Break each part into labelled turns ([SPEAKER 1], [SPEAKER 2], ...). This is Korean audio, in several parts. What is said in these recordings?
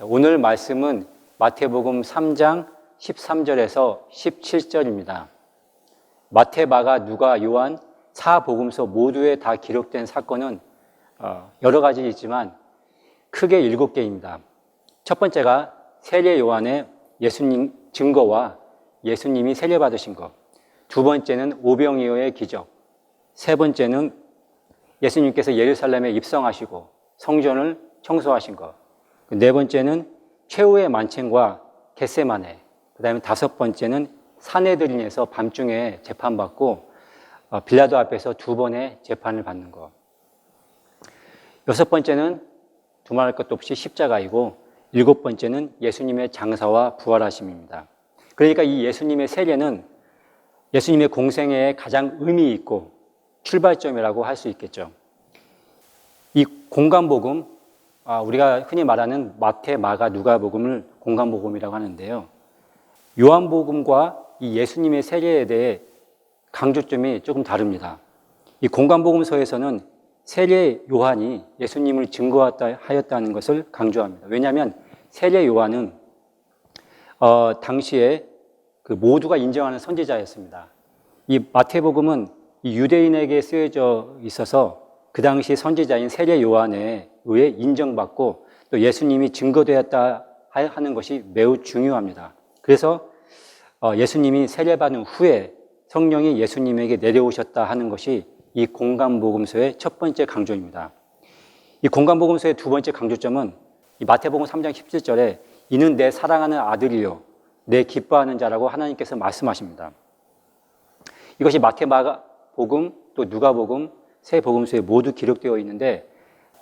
[SPEAKER 1] 오늘 말씀은 마태복음 3장 13절에서 17절입니다. 마태, 마가, 누가, 요한 4복음서 모두에 다 기록된 사건은 여러 가지 있지만 크게 7개입니다. 첫 번째가 세례 요한의 예수님 증거와 예수님이 세례 받으신 것. 두 번째는 오병이어의 기적. 세 번째는 예수님께서 예루살렘에 입성하시고 성전을 청소하신 것. 네 번째는 최후의 만찬과 겟세마네. 그 다음에 다섯 번째는 산헤드린에서 밤중에 재판받고 빌라도 앞에서 2번의 재판을 받는 것. 여섯 번째는 두말할 것도 없이 십자가이고, 일곱 번째는 예수님의 장사와 부활하심입니다. 그러니까 이 예수님의 세례는 예수님의 공생애에 가장 의미 있고 출발점이라고 할 수 있겠죠. 이 공간복음, 우리가 흔히 말하는 마태, 마가, 누가복음을 공간복음이라고 하는데요. 요한복음과 이 예수님의 세례에 대해 강조점이 조금 다릅니다. 이 공간복음서에서는 세례 요한이 예수님을 증거하였다는 것을 강조합니다. 왜냐하면 세례 요한은 당시에 그 모두가 인정하는 선지자였습니다. 이 마태복음은 이 유대인에게 쓰여져 있어서 그 당시 선지자인 세례 요한에 의해 인정받고 또 예수님이 증거되었다 하는 것이 매우 중요합니다. 그래서 예수님이 세례받은 후에 성령이 예수님에게 내려오셨다 하는 것이 이 공간복음서의 첫 번째 강조입니다. 이 공간복음서의 두 번째 강조점은 이 마태복음 3장 17절에 이는 내 사랑하는 아들이요 내 기뻐하는 자라고 하나님께서 말씀하십니다. 이것이 마태, 마가복음 또 누가복음 세 복음서에 모두 기록되어 있는데,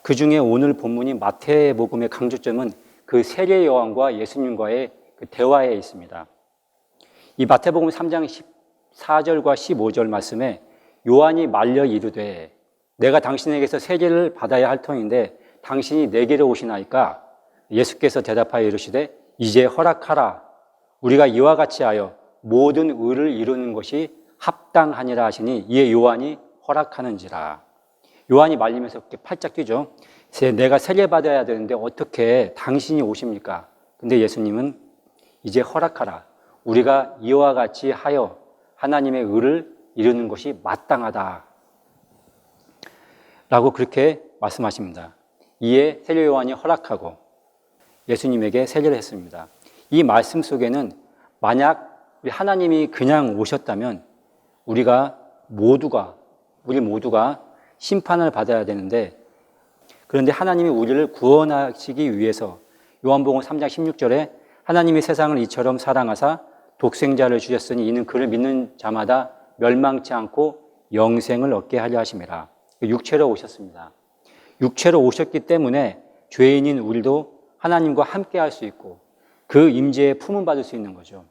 [SPEAKER 1] 그 중에 오늘 본문이 마태복음의 강조점은 그 세례 요한과 예수님과의 그 대화에 있습니다. 이 마태복음 3장 14절과 15절 말씀에 요한이 말려 이르되 내가 당신에게서 세례를 받아야 할 터인데 당신이 내게로 오시나이까? 예수께서 대답하여 이르시되 이제 허락하라. 우리가 이와 같이 하여 모든 의를 이루는 것이 합당하니라 하시니 이에 요한이 허락하는지라. 요한이 말리면서 이렇게 팔짝 뛰죠. 내가 세례받아야 되는데 어떻게 당신이 오십니까? 근데 예수님은 이제 허락하라. 우리가 이와 같이 하여 하나님의 의를 이루는 것이 마땅하다. 라고 그렇게 말씀하십니다. 이에 세례 요한이 허락하고 예수님에게 세례를 했습니다. 이 말씀 속에는 만약 우리 하나님이 그냥 오셨다면 우리 모두가 심판을 받아야 되는데, 그런데 하나님이 우리를 구원하시기 위해서 요한복음 3장 16절에 하나님이 세상을 이처럼 사랑하사 독생자를 주셨으니 이는 그를 믿는 자마다 멸망치 않고 영생을 얻게 하려 하심이라. 육체로 오셨습니다. 육체로 오셨기 때문에 죄인인 우리도 하나님과 함께 할 수 있고 그 임재에 품은 받을 수 있는 거죠.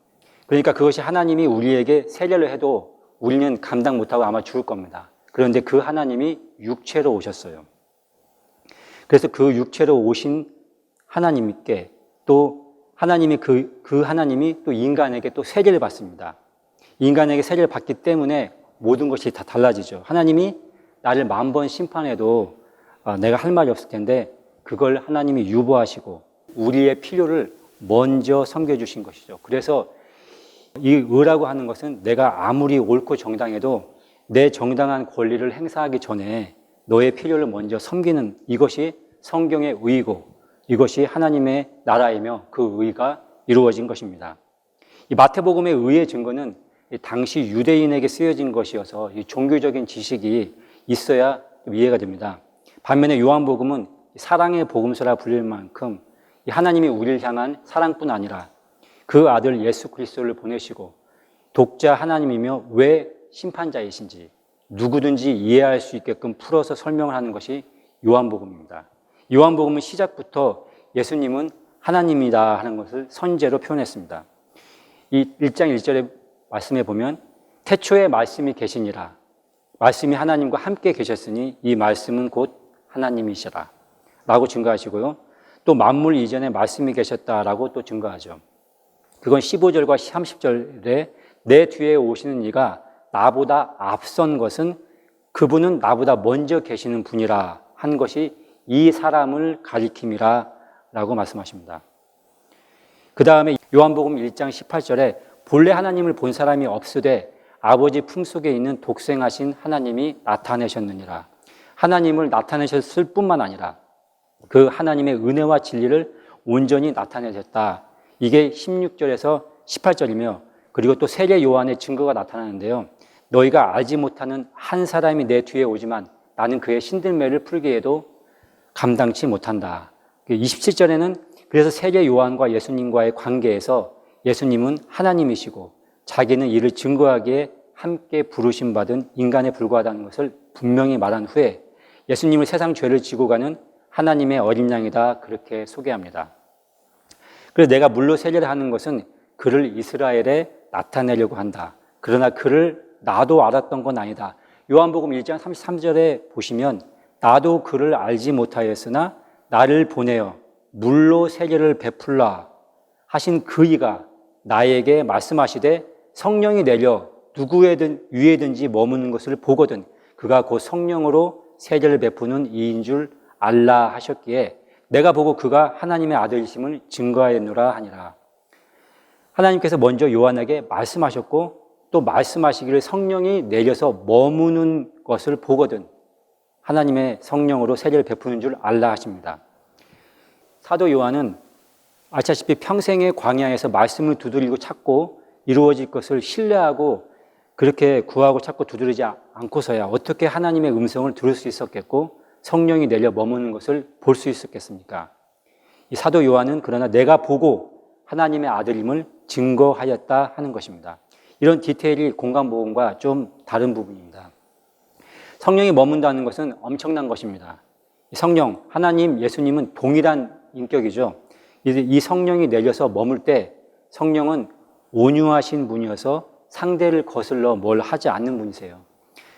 [SPEAKER 1] 그러니까 그것이 하나님이 우리에게 세례를 해도 우리는 감당 못하고 아마 죽을 겁니다. 그런데 그 하나님이 육체로 오셨어요. 그래서 그 육체로 오신 하나님께 또 하나님이 그 하나님이 또 인간에게 또 세례를 받습니다. 인간에게 세례를 받기 때문에 모든 것이 다 달라지죠. 하나님이 나를 10,000번 심판해도 내가 할 말이 없을 텐데 그걸 하나님이 유보하시고 우리의 필요를 먼저 섬겨주신 것이죠. 그래서 이 의라고 하는 것은 내가 아무리 옳고 정당해도 내 정당한 권리를 행사하기 전에 너의 필요를 먼저 섬기는 이것이 성경의 의이고 이것이 하나님의 나라이며 그 의가 이루어진 것입니다. 이 마태복음의 의의 증거는 당시 유대인에게 쓰여진 것이어서 이 종교적인 지식이 있어야 이해가 됩니다. 반면에 요한복음은 사랑의 복음서라 불릴 만큼 하나님이 우리를 향한 사랑뿐 아니라 그 아들 예수 그리스도를 보내시고 독자 하나님이며 왜 심판자이신지 누구든지 이해할 수 있게끔 풀어서 설명을 하는 것이 요한복음입니다. 요한복음은 시작부터 예수님은 하나님이다 하는 것을 선제로 표현했습니다. 이 1장 1절의 말씀에 보면 태초에 말씀이 계시니라. 말씀이 하나님과 함께 계셨으니 이 말씀은 곧 하나님이시라 라고 증거하시고요. 또 만물 이전에 말씀이 계셨다라고 또 증거하죠. 그건 15절과 30절에 내 뒤에 오시는 이가 나보다 앞선 것은 그분은 나보다 먼저 계시는 분이라 한 것이 이 사람을 가리킴이라 라고 말씀하십니다. 그 다음에 요한복음 1장 18절에 본래 하나님을 본 사람이 없으되 아버지 품속에 있는 독생하신 하나님이 나타내셨느니라. 하나님을 나타내셨을 뿐만 아니라 그 하나님의 은혜와 진리를 온전히 나타내셨다. 이게 16절에서 18절이며 그리고 또 세례 요한의 증거가 나타나는데요. 너희가 알지 못하는 한 사람이 내 뒤에 오지만 나는 그의 신들매를 풀게 해도 감당치 못한다. 27절에는 그래서 세례 요한과 예수님과의 관계에서 예수님은 하나님이시고 자기는 이를 증거하기에 함께 부르심 받은 인간에 불과하다는 것을 분명히 말한 후에 예수님을 세상 죄를 지고 가는 하나님의 어린 양이다 그렇게 소개합니다. 그래서 내가 물로 세례를 하는 것은 그를 이스라엘에 나타내려고 한다. 그러나 그를 나도 알았던 건 아니다. 요한복음 1장 33절에 보시면 나도 그를 알지 못하였으나 나를 보내어 물로 세례를 베풀라 하신 그 이가 나에게 말씀하시되 성령이 내려 누구의 위에든지 머무는 것을 보거든 그가 곧 성령으로 세례를 베푸는 이인 줄 알라 하셨기에 내가 보고 그가 하나님의 아들이심을 증거하였노라 하니라. 하나님께서 먼저 요한에게 말씀하셨고 또 말씀하시기를 성령이 내려서 머무는 것을 보거든 하나님의 성령으로 세례를 베푸는 줄 알라 하십니다. 사도 요한은 아시다시피 평생의 광야에서 말씀을 두드리고 찾고 이루어질 것을 신뢰하고 그렇게 구하고 찾고 두드리지 않고서야 어떻게 하나님의 음성을 들을 수 있었겠고 성령이 내려 머무는 것을 볼 수 있었겠습니까? 이 사도 요한은 그러나 내가 보고 하나님의 아들임을 증거하였다 하는 것입니다. 이런 디테일이 공간복음과 좀 다른 부분입니다. 성령이 머문다는 것은 엄청난 것입니다. 성령, 하나님, 예수님은 동일한 인격이죠. 이 성령이 내려서 머물 때 성령은 온유하신 분이어서 상대를 거슬러 뭘 하지 않는 분이세요.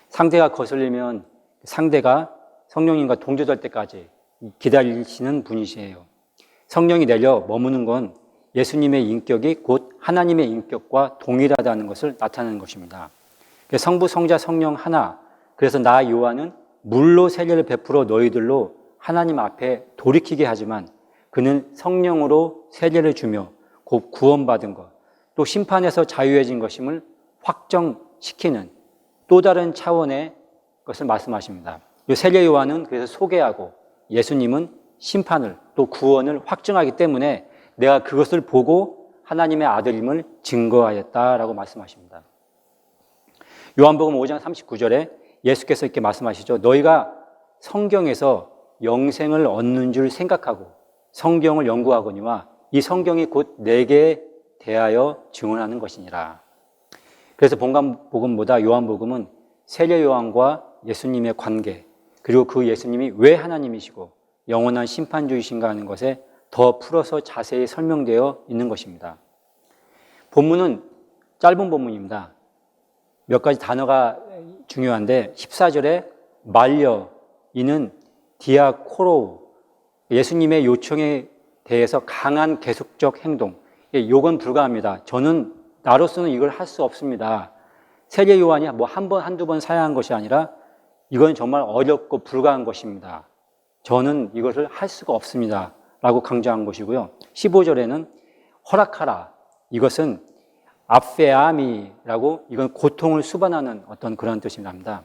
[SPEAKER 1] 상대가 거슬리면 상대가 성령님과 동조될 때까지 기다리시는 분이시에요. 성령이 내려 머무는 건 예수님의 인격이 곧 하나님의 인격과 동일하다는 것을 나타내는 것입니다. 성부, 성자, 성령 하나. 그래서 나 요한은 물로 세례를 베풀어 너희들로 하나님 앞에 돌이키게 하지만 그는 성령으로 세례를 주며 곧 구원받은 것, 또 심판에서 자유해진 것임을 확정시키는 또 다른 차원의 것을 말씀하십니다. 이 세례 요한은 그래서 소개하고 예수님은 심판을 또 구원을 확증하기 때문에 내가 그것을 보고 하나님의 아들임을 증거하였다라고 말씀하십니다. 요한복음 5장 39절에 예수께서 이렇게 말씀하시죠. 너희가 성경에서 영생을 얻는 줄 생각하고 성경을 연구하거니와 이 성경이 곧 내게 대하여 증언하는 것이니라. 그래서 본관복음보다 요한복음은 세례 요한과 예수님의 관계 그리고 그 예수님이 왜 하나님이시고 영원한 심판주이신가 하는 것에 더 풀어서 자세히 설명되어 있는 것입니다. 본문은 짧은 본문입니다. 몇 가지 단어가 중요한데 14절에 말려 이는 디아코로 예수님의 요청에 대해서 강한 계속적 행동 요건 불가합니다. 저는 나로서는 이걸 할 수 없습니다. 세례 요한이 뭐 한 번, 한두 번 사야한 것이 아니라 이건 정말 어렵고 불가한 것입니다. 저는 이것을 할 수가 없습니다. 라고 강조한 것이고요. 15절에는 허락하라. 이것은 아페아미라고 이건 고통을 수반하는 어떤 그런 뜻입니다.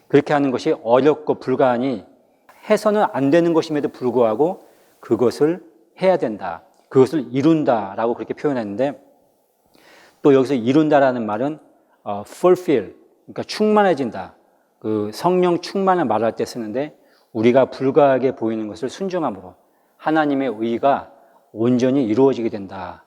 [SPEAKER 1] 그렇게 하는 것이 어렵고 불가하니 해서는 안 되는 것임에도 불구하고 그것을 해야 된다. 그것을 이룬다라고 그렇게 표현했는데 또 여기서 이룬다라는 말은 fulfill, 그러니까 충만해진다. 그 성령 충만을 말할 때 쓰는데 우리가 불가하게 보이는 것을 순종함으로 하나님의 의가 온전히 이루어지게 된다.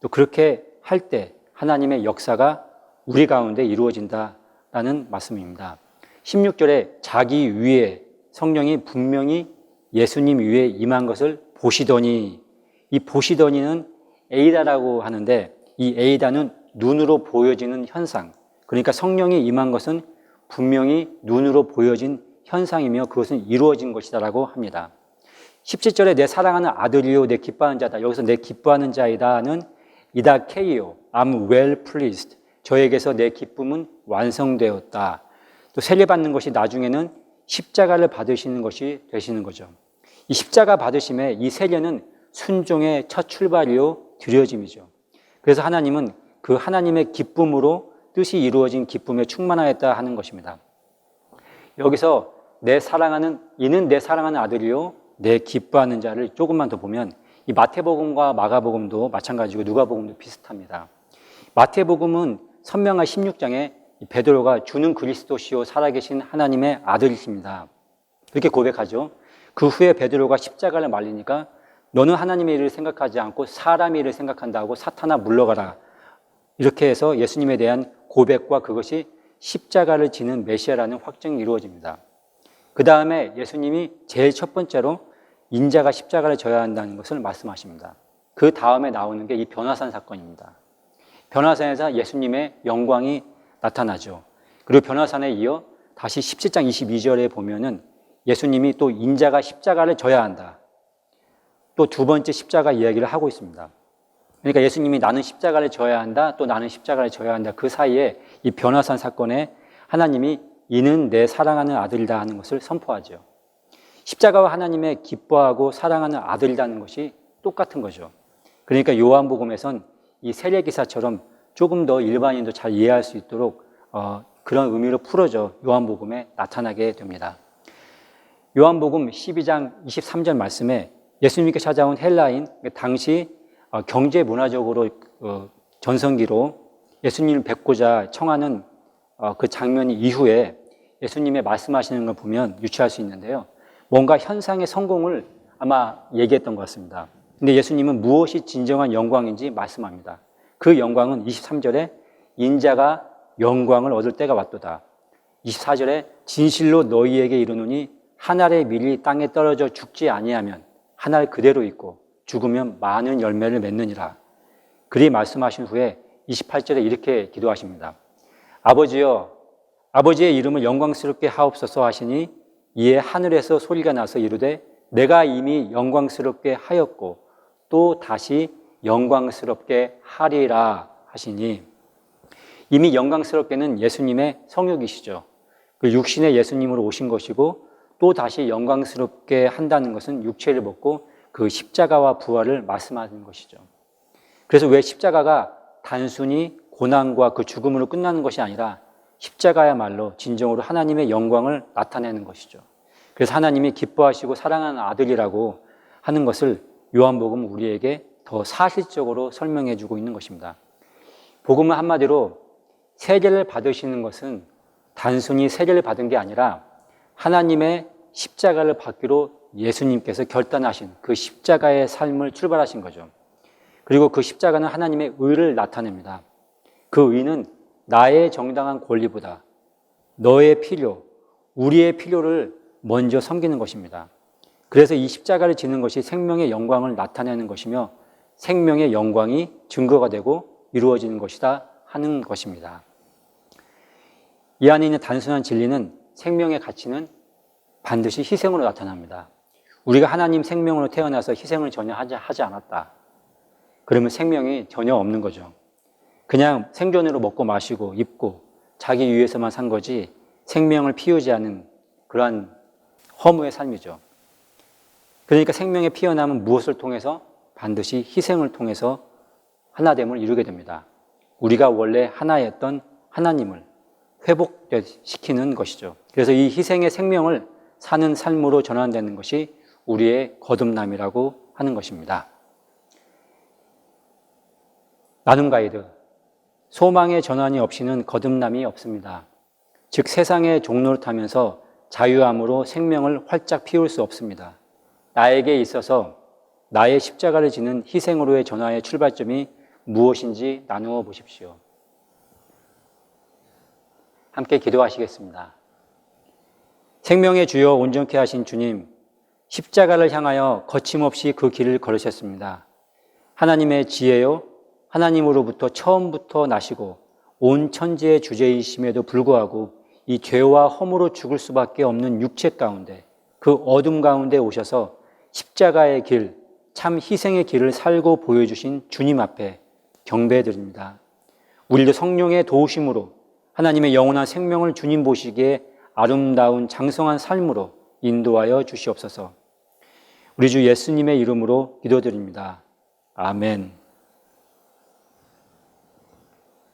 [SPEAKER 1] 또 그렇게 할 때 하나님의 역사가 우리 가운데 이루어진다라는 말씀입니다. 16절에 자기 위에 성령이 분명히 예수님 위에 임한 것을 보시더니 이 보시더니는 에이다라고 하는데 이 에이다는 눈으로 보여지는 현상 그러니까 성령이 임한 것은 분명히 눈으로 보여진 현상이며 그것은 이루어진 것이다라고 합니다. 17절에 내 사랑하는 아들이요 내 기뻐하는 자다. 여기서 내 기뻐하는 자이다는 이다케이오 I'm well pleased. 저에게서 내 기쁨은 완성되었다. 또 세례받는 것이 나중에는 십자가를 받으시는 것이 되시는 거죠. 이 십자가 받으심에 이 세례는 순종의 첫 출발이요 드려짐이죠. 그래서 하나님은 그 하나님의 기쁨으로 뜻이 이루어진 기쁨에 충만하였다 하는 것입니다. 여기서 이는 내 사랑하는 아들이요 내 기뻐하는 자를 조금만 더 보면 이 마태복음과 마가복음도 마찬가지고 누가복음도 비슷합니다. 마태복음은 선명한 16장에 베드로가 주는 그리스도시요 살아계신 하나님의 아들이십니다. 이렇게 고백하죠. 그 후에 베드로가 십자가를 말리니까 너는 하나님의 일을 생각하지 않고 사람의 일을 생각한다고 사탄아 물러가라. 이렇게 해서 예수님에 대한 고백과 그것이 십자가를 지는 메시아라는 확증이 이루어집니다. 그 다음에 예수님이 제일 첫 번째로 인자가 십자가를 져야 한다는 것을 말씀하십니다. 그 다음에 나오는 게 이 변화산 사건입니다. 변화산에서 예수님의 영광이 나타나죠. 그리고 변화산에 이어 다시 17장 22절에 보면은 예수님이 또 인자가 십자가를 져야 한다. 또 두 번째 십자가 이야기를 하고 있습니다. 그러니까 예수님이 나는 십자가를 져야 한다, 또 나는 십자가를 져야 한다. 그 사이에 이 변화산 사건에 하나님이 이는 내 사랑하는 아들이다 하는 것을 선포하죠. 십자가와 하나님의 기뻐하고 사랑하는 아들이라는 것이 똑같은 거죠. 그러니까 요한복음에선 이 세례기사처럼 조금 더 일반인도 잘 이해할 수 있도록 그런 의미로 풀어져 요한복음에 나타나게 됩니다. 요한복음 12장 23절 말씀에 예수님께 찾아온 헬라인, 당시 경제 문화적으로 전성기로 예수님을 뵙고자 청하는 그 장면 이후에 예수님의 말씀하시는 걸 보면 유추할 수 있는데요. 뭔가 현상의 성공을 아마 얘기했던 것 같습니다. 근데 예수님은 무엇이 진정한 영광인지 말씀합니다. 그 영광은 23절에 인자가 영광을 얻을 때가 왔도다. 24절에 진실로 너희에게 이르노니 한 알의 밀이 땅에 떨어져 죽지 아니하면 한 알 그대로 있고 죽으면 많은 열매를 맺느니라. 그리 말씀하신 후에 28절에 이렇게 기도하십니다. 아버지여, 아버지의 이름을 영광스럽게 하옵소서 하시니 이에 하늘에서 소리가 나서 이르되 내가 이미 영광스럽게 하였고 또 다시 영광스럽게 하리라 하시니, 이미 영광스럽게는 예수님의 성육이시죠. 그 육신의 예수님으로 오신 것이고 또 다시 영광스럽게 한다는 것은 육체를 벗고 그 십자가와 부활을 말씀하는 것이죠. 그래서 왜 십자가가 단순히 고난과 그 죽음으로 끝나는 것이 아니라 십자가야말로 진정으로 하나님의 영광을 나타내는 것이죠. 그래서 하나님이 기뻐하시고 사랑하는 아들이라고 하는 것을 요한복음은 우리에게 더 사실적으로 설명해 주고 있는 것입니다. 복음은 한마디로 세례를 받으시는 것은 단순히 세례를 받은 게 아니라 하나님의 십자가를 받기로 예수님께서 결단하신 그 십자가의 삶을 출발하신 거죠. 그리고 그 십자가는 하나님의 의를 나타냅니다. 그 의는 나의 정당한 권리보다 너의 필요, 우리의 필요를 먼저 섬기는 것입니다. 그래서 이 십자가를 지는 것이 생명의 영광을 나타내는 것이며 생명의 영광이 증거가 되고 이루어지는 것이다 하는 것입니다. 이 안에 있는 단순한 진리는 생명의 가치는 반드시 희생으로 나타납니다. 우리가 하나님 생명으로 태어나서 희생을 전혀 하지 않았다. 그러면 생명이 전혀 없는 거죠. 그냥 생존으로 먹고 마시고 입고 자기 위해서만 산 거지 생명을 피우지 않은 그러한 허무의 삶이죠. 그러니까 생명의 피어남은 무엇을 통해서? 반드시 희생을 통해서 하나됨을 이루게 됩니다. 우리가 원래 하나였던 하나님을 회복시키는 것이죠. 그래서 이 희생의 생명을 사는 삶으로 전환되는 것이 우리의 거듭남이라고 하는 것입니다. 나눔 가이드. 소망의 전환이 없이는 거듭남이 없습니다. 즉 세상의 종로를 타면서 자유함으로 생명을 활짝 피울 수 없습니다. 나에게 있어서 나의 십자가를 지는 희생으로의 전환의 출발점이 무엇인지 나누어 보십시오. 함께 기도하시겠습니다. 생명의 주여 온전케 하신 주님, 십자가를 향하여 거침없이 그 길을 걸으셨습니다. 하나님의 지혜요, 하나님으로부터 처음부터 나시고 온 천지의 주제이심에도 불구하고 이 죄와 허무로 죽을 수밖에 없는 육체 가운데, 그 어둠 가운데 오셔서 십자가의 길, 참 희생의 길을 살고 보여주신 주님 앞에 경배드립니다. 우리도 성령의 도우심으로 하나님의 영원한 생명을 주님 보시기에 아름다운 장성한 삶으로 인도하여 주시옵소서. 우리 주 예수님의 이름으로 기도드립니다. 아멘.